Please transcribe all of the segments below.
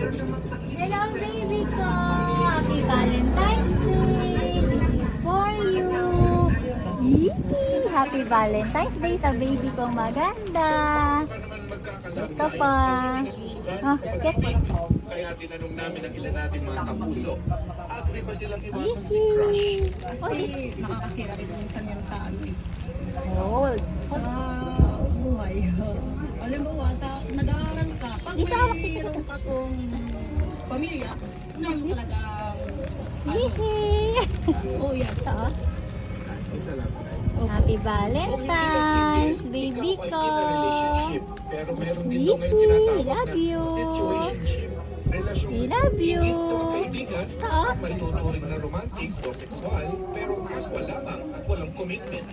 Hello, baby ko! Happy Valentine's Day! This is for you! Yee! Happy Valentine's Day sa baby kong maganda! Ito pa! Oh, get! Kaya tinanong namin ang ilan natin mga kapuso. Agree ba silang iwasan si Crush? Kasi nakakasira rin minsan yan sa ano eh, Hold! sa buhay. Alam mo, nag-aaral ka, pag mayroon ka tong pamilya, hindi mo talagang Yee! oh yes, Ito, oh. Isa lang. Happy Valentine's, baby Ikaw ko! ay in a relationship, pero meron din daw ngayon tinatawag Love na you. situationship. Relasyong We love you. higit sa magkaibigan Ito. at may tuturing na romantic o sexual, pero casual lamang at walang commitment.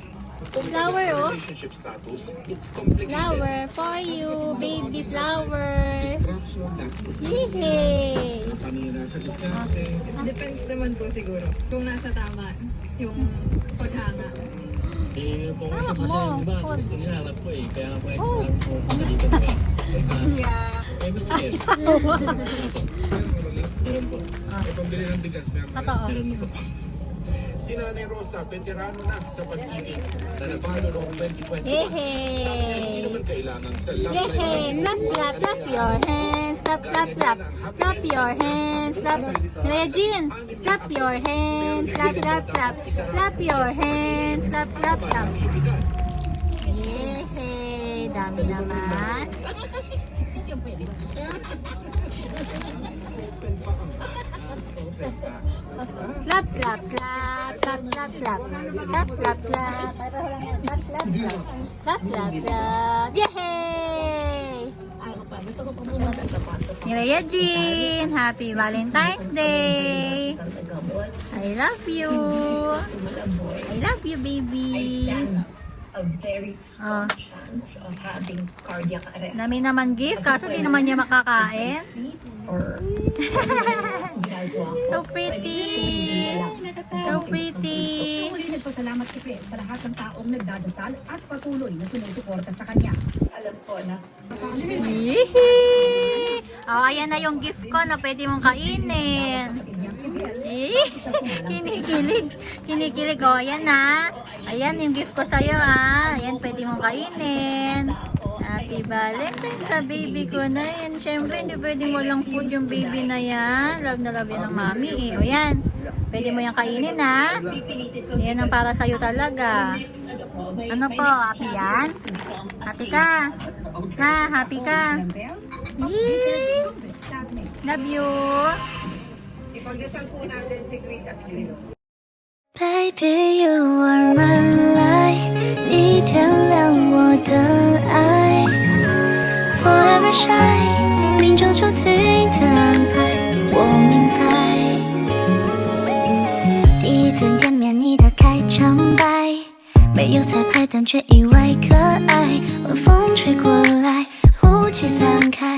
Kung Flower, sa oh. relationship status, it's complicated. Flower for you, baby flower! Distraction, Yee! kanina sa diskarte. Depends naman po siguro kung nasa tama yung paghanga. Eh, kung Tama isa kasi mo. yung iba, gusto nila alam ko eh. Kaya pwede ko lang po dito pa. Eh, gusto niya. Meron po. May pambili ng bigas, meron na. Totoo. Meron na po. Si Nanay Rosa, veterano na sa pag-ibig na nabalo noong 2021. Yehe! Sabi niya, hindi naman kailangan sa love life Yay! Clap, clap, clap your hands. Clap, clap, clap. Clap your hands. Clap. Regine, clap your hands. Clap, clap, clap. Clap your hands. Clap, clap, clap. Yay! Dami naman. Clap, clap, clap. Clap, clap, clap. Clap, clap, clap. Clap, clap, clap. Clap, clap, clap. Yay! Mireya Jean, happy Valentine's Day. I love you. I love you, baby. A very strong chance of having cardiac arrest. Dami naman gift, kaso di naman niya makakain. Or So pretty. So pretty. muli nagpasalamat si Chris sa lahat ng taong nagdadasal at patuloy na sumusuporta sa kanya. alam ko na Yee! Oh, ayan na yung gift ko na pwede mong kainin. Yee! Kinikilig. Kinikilig. Oh, ayan na. Ayan yung gift ko sa'yo, ah. Ayan, pwede mong kainin. Happy Valentine's sa baby ko na yan. Siyempre, hindi pwedeng walang food yung baby na yan. Love na love yan ng mami, eh. O, yan. Pwede mo yan kainin, ha? Yan ang para sa'yo talaga. Ano po? Happy yan? Happy ka? Ha? Happy ka? Yee! Love you! Baby, you are my light， 你点亮我的爱 ，Forever shine， 命中注定的安排，我明白。第一次见面，你的开场白，没有彩排，但却意外可爱。晚风吹过来，雾气散开。